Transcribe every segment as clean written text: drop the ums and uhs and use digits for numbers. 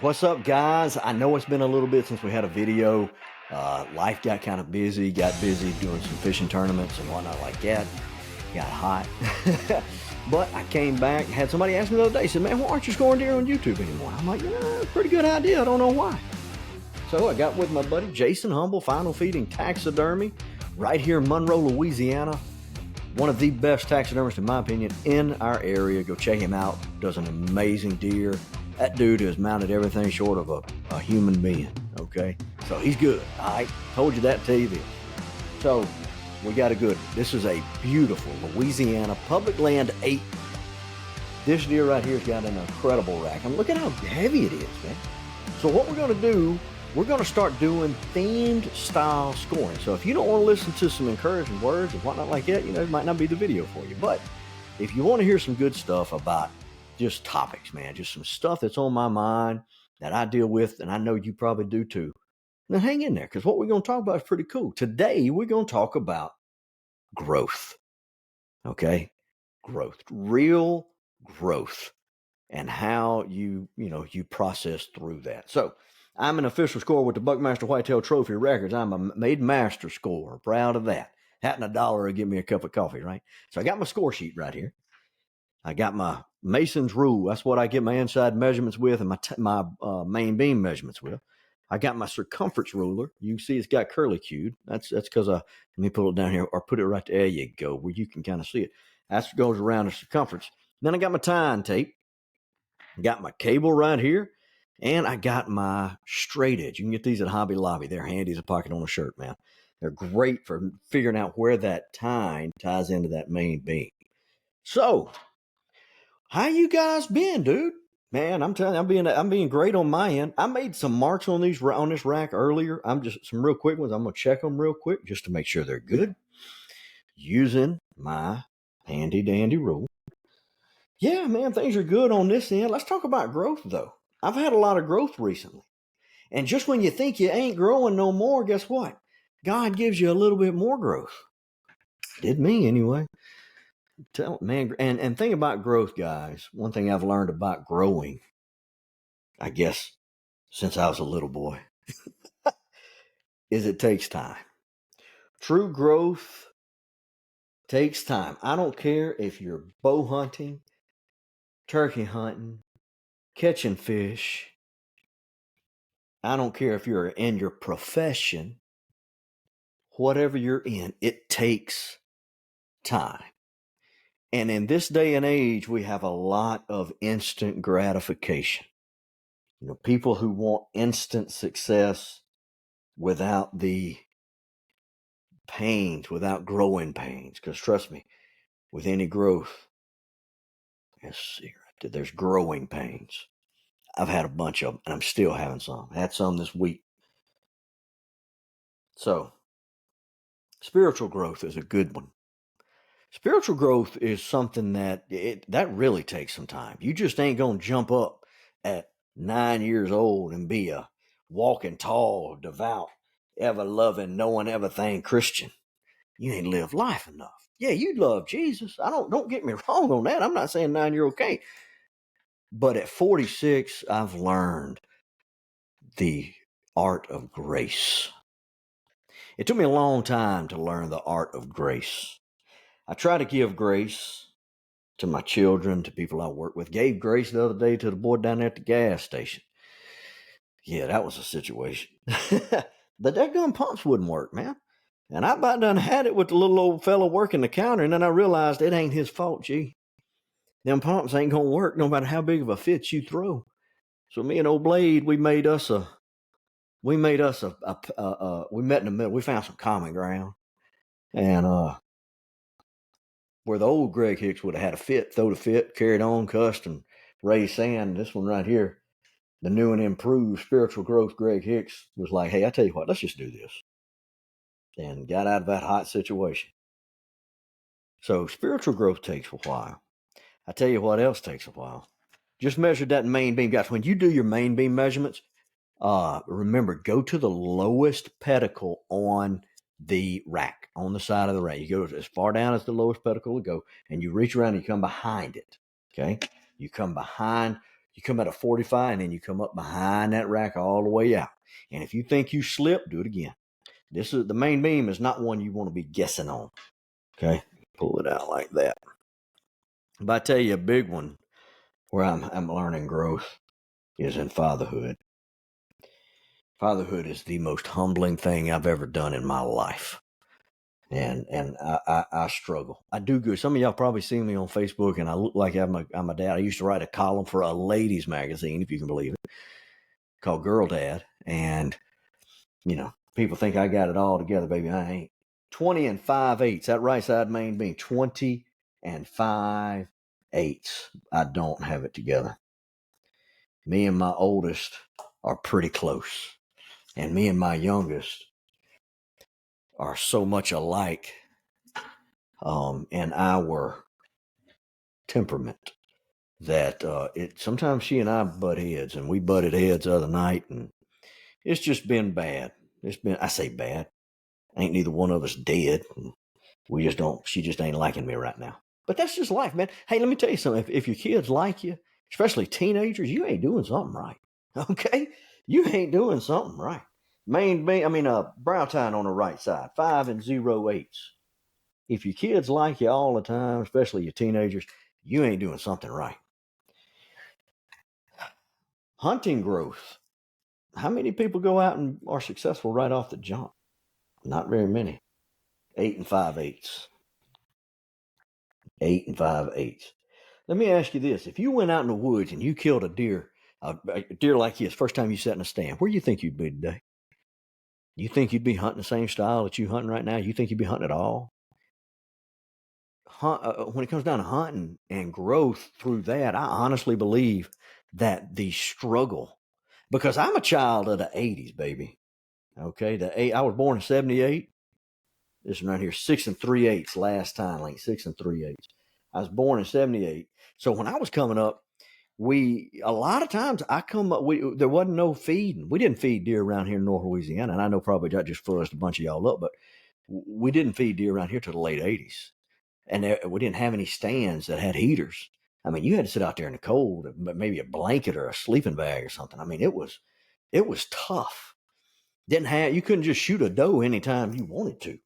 What's up, guys? I know it's been a little bit since we had a video. Life got kind of busy, got busy doing some fishing tournaments and whatnot like that. Got hot. But I came back, had somebody ask me the other day, said, man, why aren't you scoring deer on YouTube anymore? I'm like, it's a pretty good idea. I don't know why. So I got with my buddy Jason Humble, Final Feeding Taxidermy, right here in Monroe, Louisiana. One of the best taxidermists, in my opinion, in our area. Go check him out. Does an amazing deer. That dude has mounted everything short of a human being, okay? So he's good, all right? Told you that, tell you this. So we got a good one. This is a beautiful Louisiana public land 8. This deer right here has got an incredible rack. And look at how heavy it is, man. So what we're going to do, we're going to start doing themed style scoring. So if you don't want to listen to some encouraging words and whatnot like that, it might not be the video for you. But if you want to hear some good stuff about just topics, man, just some stuff that's on my mind that I deal with, and I know you probably do too, then hang in there, because what we're going to talk about is pretty cool. Today, we're going to talk about growth, okay? Growth, real growth, and how you process through that. So I'm an official scorer with the Buckmaster Whitetail Trophy Records. I'm a made master scorer, proud of that. Hat and $1 to give me a cup of coffee, right? So I got my score sheet right here. I got my Mason's rule. That's what I get my inside measurements with, and my main beam measurements with. I got my circumference ruler. You can see it's got curlicued. That's because let me pull it down here or put it right there. You go, where you can kind of see it. That goes around the circumference. Then I got my tying tape. Got my cable right here, and I got my straight edge. You can get these at Hobby Lobby. They're handy as a pocket on a shirt, man. They're great for figuring out where that tine ties into that main beam. So, how you guys been, dude? Man, I'm telling you, I'm being great on my end. I made some marks on this rack earlier. I'm just some real quick ones. I'm gonna check them real quick just to make sure they're good, using my handy dandy rule. Yeah, man, things are good on this end. Let's talk about growth, though. I've had a lot of growth recently. And just when you think you ain't growing no more, guess what? God gives you a little bit more growth. Did me anyway. Man, and thing about growth, guys, one thing I've learned about growing, I guess, since I was a little boy, is it takes time. True growth takes time. I don't care if you're bow hunting, turkey hunting, catching fish. I don't care if you're in your profession, whatever you're in, it takes time. And in this day and age, we have a lot of instant gratification. People who want instant success without the pains, without growing pains. Because trust me, with any growth, there's growing pains. I've had a bunch of them, and I'm still having some. I had some this week. So, spiritual growth is a good one. Spiritual growth is something that really takes some time. You just ain't going to jump up at 9 years old and be a walking, tall, devout, ever loving, knowing everything Christian. You ain't lived life enough. Yeah, you love Jesus. Don't get me wrong on that. I'm not saying 9-year-old can't. But at 46, I've learned the art of grace. It took me a long time to learn the art of grace. I try to give grace to my children, to people I work with. Gave grace the other day to the boy down there at the gas station. Yeah, that was a situation. The daggone pumps wouldn't work, man. And I about done had it with the little old fella working the counter, and then I realized it ain't his fault, gee. Them pumps ain't gonna work no matter how big of a fit you throw. So me and old Blade, we met in the middle. We found some common ground. And where the old Greg Hicks would have had a fit, throw the fit, carried on, cussed, and raised sand, this one right here, the new and improved spiritual growth Greg Hicks was like, hey, I tell you what, let's just do this. And got out of that hot situation. So spiritual growth takes a while. I tell you what else takes a while. Just measure that main beam. Guys, when you do your main beam measurements, remember, go to the lowest pedicle on the rack, on the side of the rack. You go as far down as the lowest pedicle will go, and you reach around and you come behind it. Okay? You come behind. You come at a 45 and then you come up behind that rack all the way out. And if you think you slip, do it again. This is the main beam is not one you want to be guessing on. Okay. Pull it out like that. But I tell you, a big one where I'm learning growth is in fatherhood. Fatherhood is the most humbling thing I've ever done in my life. And I struggle. I do good. Some of y'all probably seen me on Facebook, and I look like I'm a dad. I used to write a column for a ladies magazine, if you can believe it, called Girl Dad. And, people think I got it all together, baby. I ain't. 20 and 5/8. That right side main beam, 20 and 5/8. I don't have it together. Me and my oldest are pretty close. And me and my youngest are so much alike in our temperament that sometimes she and I butt heads, and we butted heads the other night, and it's just been bad. I say bad. Ain't neither one of us dead. She just ain't liking me right now. But that's just life, man. Hey, let me tell you something. If your kids like you, especially teenagers, you ain't doing something right. Okay? You ain't doing something right. Brow tine on the right side, 5 and 0/8. If your kids like you all the time, especially your teenagers, you ain't doing something right. Hunting growth. How many people go out and are successful right off the jump? Not very many. 8 and 5/8. 8 and 5/8. Let me ask you this. If you went out in the woods and you killed a deer like this, first time you sat in a stand, where do you think you'd be today? You think you'd be hunting the same style that you're hunting right now? You think you'd be hunting at all? When it comes down to hunting and growth through that, I honestly believe that the struggle, because I'm a child of the 80s, baby. Okay, I was born in 78. This one right here, 6 and 3/8 last time, like 6 and 3/8. I was born in 78. So when I was coming up, a lot of times there wasn't no feeding. We didn't feed deer around here in North Louisiana. And I know probably that just fuzzed a bunch of y'all up, but we didn't feed deer around here till the late 80s. And we didn't have any stands that had heaters. I mean, you had to sit out there in the cold, maybe a blanket or a sleeping bag or something. I mean, it was tough. You couldn't just shoot a doe anytime you wanted to.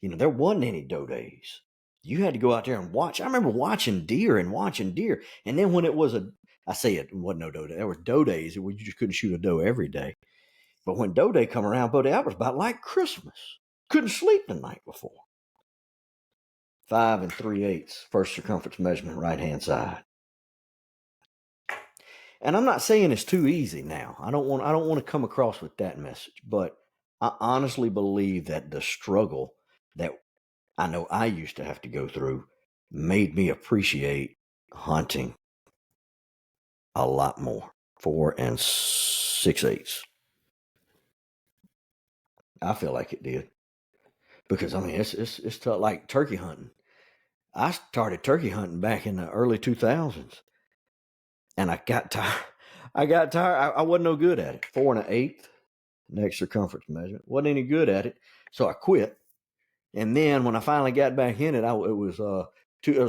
There wasn't any doe days. You had to go out there and watch. I remember watching deer. And then when it wasn't no doe day. There were doe days where you just couldn't shoot a doe every day. But when doe day come around, buddy, that was about like Christmas. Couldn't sleep the night before. 5 and 3/8, first circumference measurement, right-hand side. And I'm not saying it's too easy now. I don't want to come across with that message, but I honestly believe that the struggle that I know I used to have to go through made me appreciate hunting a lot more. 4 and 6/8. I feel like it did. Because it's tough, like turkey hunting. I started turkey hunting back in the early 2000s. And I got tired. I wasn't no good at it. 4 1/8, next circumference measurement. Wasn't any good at it. So I quit. And then when I finally got back in it, it was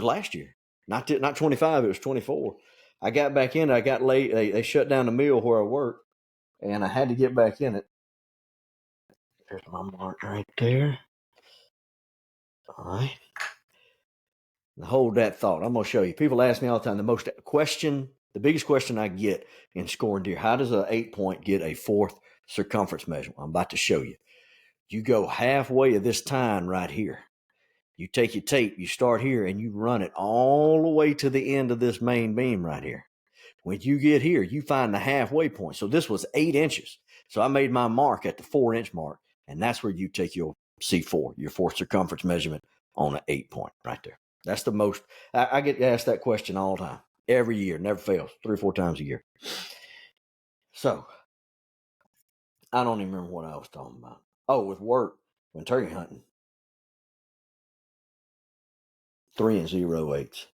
last year. Not 25, it was 24. I got back in it. I got late. They shut down the mill where I worked, and I had to get back in it. There's my mark right there. All right. Now hold that thought. I'm going to show you. People ask me all the time, the biggest question I get in scoring deer, how does an 8-point get a 4th circumference measurement? I'm about to show you. You go halfway of this tine right here. You take your tape, you start here, and you run it all the way to the end of this main beam right here. When you get here, you find the halfway point. So this was 8 inches. So I made my mark at the 4-inch mark, and that's where you take your C4, your 4th circumference measurement on an 8-point right there. That's the most. I get asked that question all the time, every year, never fails, 3 or 4 times a year. So I don't even remember what I was talking about. Oh, with work, when turkey hunting, 3 and 0/8.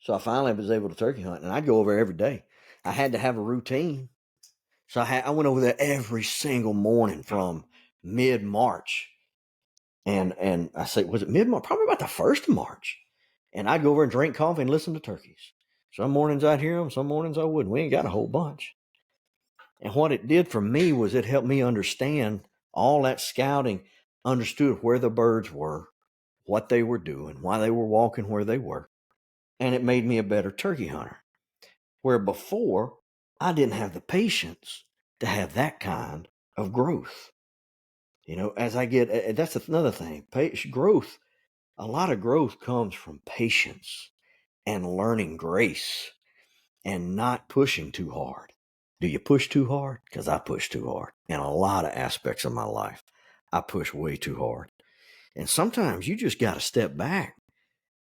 So I finally was able to turkey hunt, and I'd go over every day. I had to have a routine. So I went over there every single morning from mid-March. And I say, was it mid-March? Probably about the 1st of March. And I'd go over and drink coffee and listen to turkeys. Some mornings I'd hear them, some mornings I wouldn't. We ain't got a whole bunch. And what it did for me was it helped me understand all that scouting, understood where the birds were, what they were doing, why they were walking where they were. And it made me a better turkey hunter. Where before, I didn't have the patience to have that kind of growth. As I get, that's another thing. Growth, a lot of growth comes from patience and learning grace and not pushing too hard. Do you push too hard? Because I push too hard in a lot of aspects of my life. I push way too hard. And sometimes you just got to step back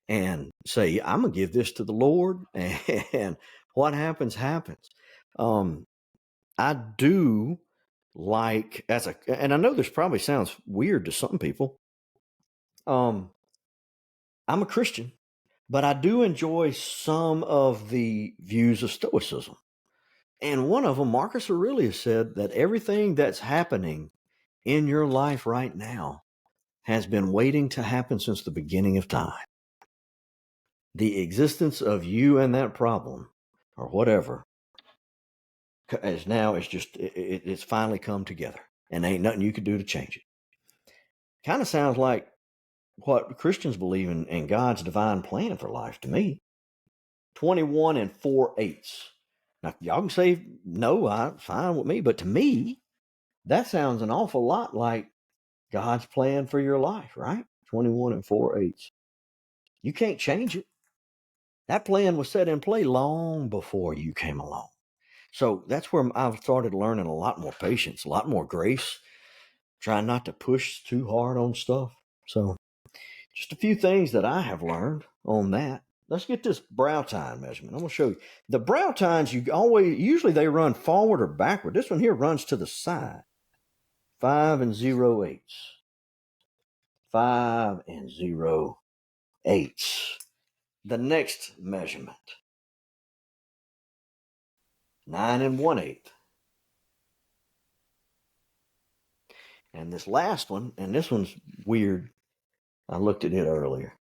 and say, I'm going to give this to the Lord, and what happens, happens. I do like, and I know this probably sounds weird to some people. I'm a Christian, but I do enjoy some of the views of Stoicism. And one of them, Marcus Aurelius, said that everything that's happening in your life right now has been waiting to happen since the beginning of time. The existence of you and that problem, or whatever, it's finally come together, and ain't nothing you could do to change it. Kind of sounds like what Christians believe in God's divine plan for life to me. 21 and 4/8. Now, y'all can say, no, fine with me. But to me, that sounds an awful lot like God's plan for your life, right? 21 and 4/8. You can't change it. That plan was set in play long before you came along. So that's where I've started learning a lot more patience, a lot more grace, trying not to push too hard on stuff. So just a few things that I have learned on that. Let's get this brow tine measurement. I'm going to show you. The brow tines, usually they run forward or backward. This one here runs to the side. 5 0/8. 5 0/8. The next measurement. 9 1/8. And this last one, and this one's weird. I looked at it earlier.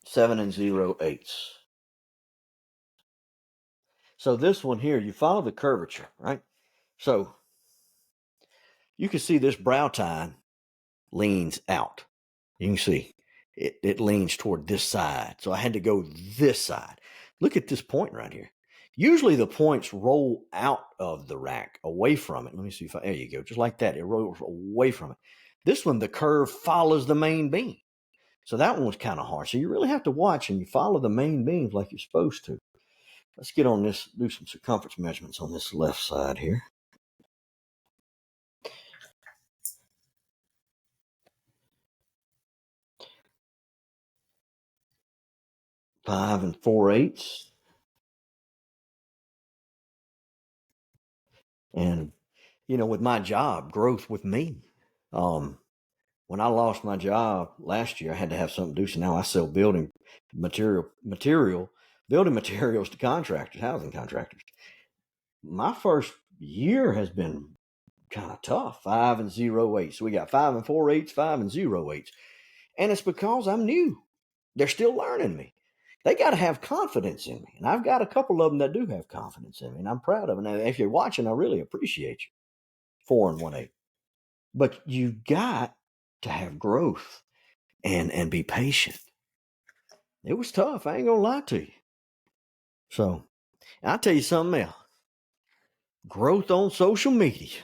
7 0/8. So this one here, you follow the curvature, right? So you can see this brow tine leans out. You can see it leans toward this side. So I had to go this side. Look at this point right here. Usually the points roll out of the rack, away from it. Let me see there you go. Just like that. It rolls away from it. This one, the curve follows the main beam. So that one was kind of hard. So you really have to watch and you follow the main beams like you're supposed to. Let's get on this, do some circumference measurements on this left side here. Five 4/8. And, with my job, growth with me. When I lost my job last year, I had to have something to do. So now I sell building materials to contractors, housing contractors. My first year has been kind of tough. 5 0/8. So we got 5 4/8, 5 0/8. And it's because I'm new. They're still learning me. They got to have confidence in me. And I've got a couple of them that do have confidence in me. And I'm proud of them. And if you're watching, I really appreciate you. 4 1/8. But you got to have growth and be patient. It was tough. I ain't going to lie to you. So I'll tell you something else. Growth on social media.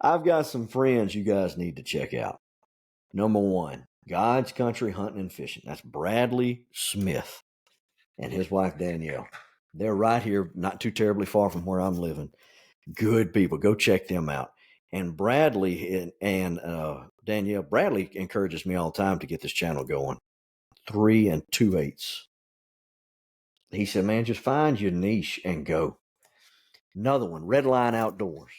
I've got some friends you guys need to check out. Number 1, God's Country Hunting and Fishing. That's Bradley Smith and his wife Danielle. They're right here, not too terribly far from where I'm living. Good people. Go check them out. And Bradley and Danielle, Bradley encourages me all the time to get this channel going. 3 2/8. He said, man, just find your niche and go. Another one, Red Line Outdoors.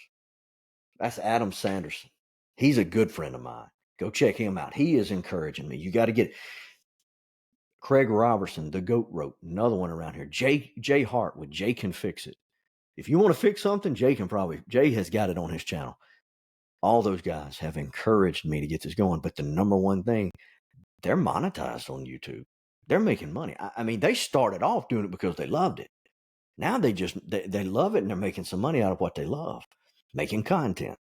That's Adam Sanderson. He's a good friend of mine. Go check him out. He is encouraging me. You got to get Craig Robertson, the Goat Rope. Another one around here. Jay Hart with Jay Can Fix It. If you want to fix something, Jay has got it on his channel. All those guys have encouraged me to get this going. But the number one thing, they're monetized on YouTube. They're making money. I mean, they started off doing it because they loved it. Now they love it, and they're making some money out of what they love, making content.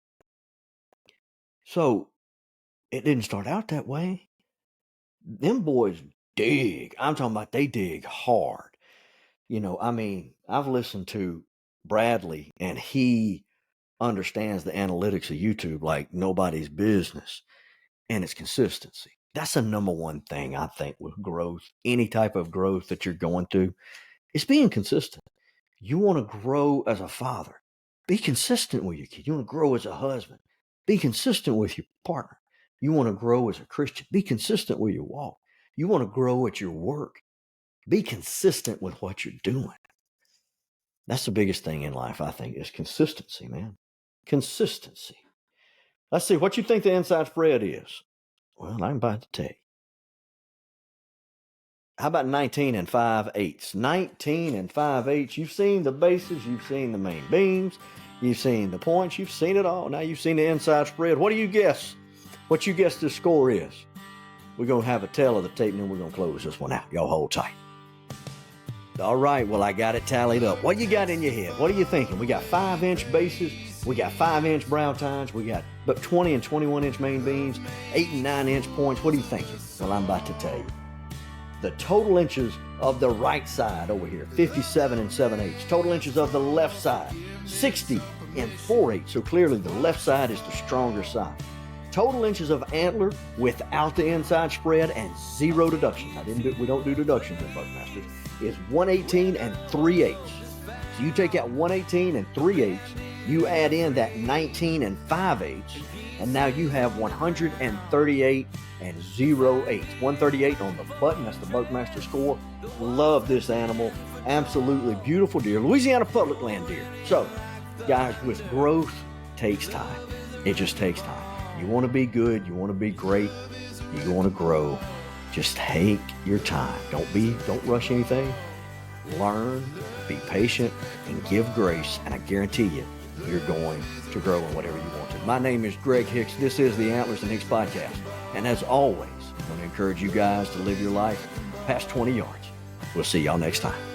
So it didn't start out that way. Them boys dig. I'm talking about they dig hard. I mean, I've listened to Bradley, and he understands the analytics of YouTube like nobody's business, and it's consistency. That's the number one thing I think with growth, any type of growth that you're going through, is being consistent. You want to grow as a father, be consistent with your kid. You want to grow as a husband, be consistent with your partner. You want to grow as a Christian, be consistent with your walk. You want to grow at your work, be consistent with what you're doing. That's the biggest thing in life, I think, is consistency, man. Consistency. Let's see, what you think the inside spread is? Well, I'm about to tell you. How about 19 and 5/8? 19 and 5/8. You've seen the bases, you've seen the main beams, you've seen the points, you've seen it all. Now you've seen the inside spread. What do you guess? What you guess the score is? We're going to have a tell of the tape, and then we're going to close this one out. Y'all hold tight. All right, well, I got it tallied up. What you got in your head? What are you thinking? We got 5-inch bases. We got 5-inch brow tines. We got 20 and 21-inch main beams, 8 and 9-inch points. What are you thinking? Well, I'm about to tell you. The total inches of the right side over here, 57 and 7/8. Total inches of the left side, 60 and 4/8. So clearly the left side is the stronger side. Total inches of antler without the inside spread and 0 deductions. We don't do deductions in Buckmasters. Is 118 and 3/8. So you take out 118 and 3/8, you add in that 19 and 5/8, and now you have 138 and 0/8. 138 on the button. That's the Buckmaster score. Love this animal. Absolutely beautiful deer. Louisiana public land deer. So, guys, with growth takes time. It just takes time. You want to be good. You want to be great. You want to grow. Just take your time. Don't rush anything. Learn, be patient, and give grace. And I guarantee you, you're going to grow in whatever you want to. My name is Greg Hicks. This is the Antlers and Hicks podcast. And as always, I want to encourage you guys to live your life past 20 yards. We'll see y'all next time.